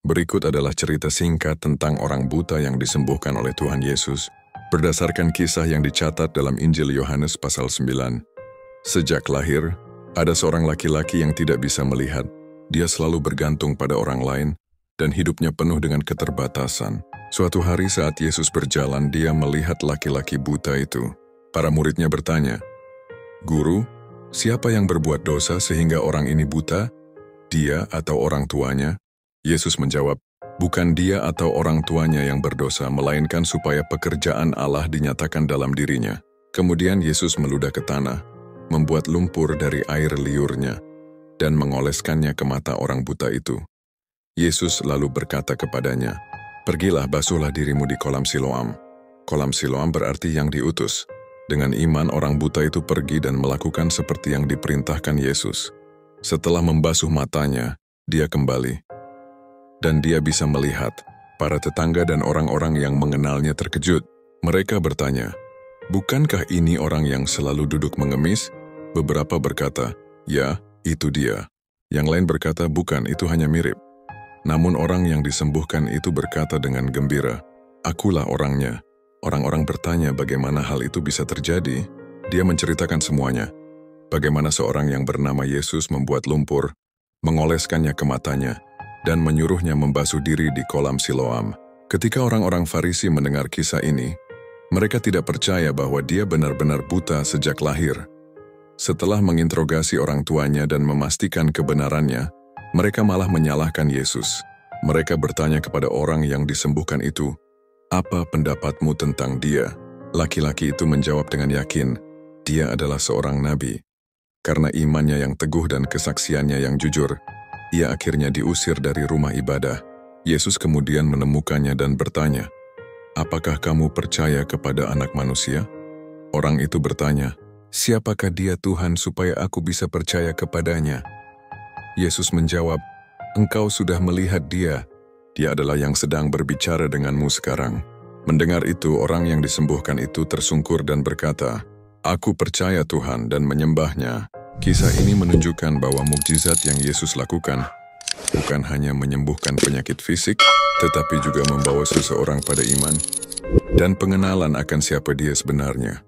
Berikut adalah cerita singkat tentang orang buta yang disembuhkan oleh Tuhan Yesus, berdasarkan kisah yang dicatat dalam Injil Yohanes pasal 9. Sejak lahir, ada seorang laki-laki yang tidak bisa melihat. Dia selalu bergantung pada orang lain, dan hidupnya penuh dengan keterbatasan. Suatu hari saat Yesus berjalan, dia melihat laki-laki buta itu. Para muridnya bertanya, "Guru, siapa yang berbuat dosa sehingga orang ini buta? Dia atau orang tuanya?" Yesus menjawab, "Bukan dia atau orang tuanya yang berdosa, melainkan supaya pekerjaan Allah dinyatakan dalam dirinya." Kemudian Yesus meludah ke tanah, membuat lumpur dari air liurnya, dan mengoleskannya ke mata orang buta itu. Yesus lalu berkata kepadanya, "Pergilah, basuhlah dirimu di kolam Siloam." Kolam Siloam berarti yang diutus. Dengan iman orang buta itu pergi dan melakukan seperti yang diperintahkan Yesus. Setelah membasuh matanya, dia kembali. Dan dia bisa melihat. Para tetangga dan orang-orang yang mengenalnya terkejut. Mereka bertanya, "Bukankah ini orang yang selalu duduk mengemis?" Beberapa berkata, "Ya, itu dia." Yang lain berkata, "Bukan, itu hanya mirip." Namun orang yang disembuhkan itu berkata dengan gembira, "Akulah orangnya." Orang-orang bertanya bagaimana hal itu bisa terjadi. Dia menceritakan semuanya. Bagaimana seorang yang bernama Yesus membuat lumpur, mengoleskannya ke matanya, dan menyuruhnya membasuh diri di kolam Siloam. Ketika orang-orang Farisi mendengar kisah ini, mereka tidak percaya bahwa dia benar-benar buta sejak lahir. Setelah menginterogasi orang tuanya dan memastikan kebenarannya, mereka malah menyalahkan Yesus. Mereka bertanya kepada orang yang disembuhkan itu, "Apa pendapatmu tentang dia?" Laki-laki itu menjawab dengan yakin, dia adalah seorang nabi. Karena imannya yang teguh dan kesaksiannya yang jujur, ia akhirnya diusir dari rumah ibadah. Yesus kemudian menemukannya dan bertanya, "Apakah kamu percaya kepada Anak Manusia?" Orang itu bertanya, "Siapakah dia Tuhan supaya aku bisa percaya kepadanya?" Yesus menjawab, "Engkau sudah melihat dia. Dia adalah yang sedang berbicara denganmu sekarang." Mendengar itu, orang yang disembuhkan itu tersungkur dan berkata, "Aku percaya Tuhan," dan menyembahnya. Kisah ini menunjukkan bahwa mukjizat yang Yesus lakukan bukan hanya menyembuhkan penyakit fisik, tetapi juga membawa seseorang pada iman dan pengenalan akan siapa dia sebenarnya.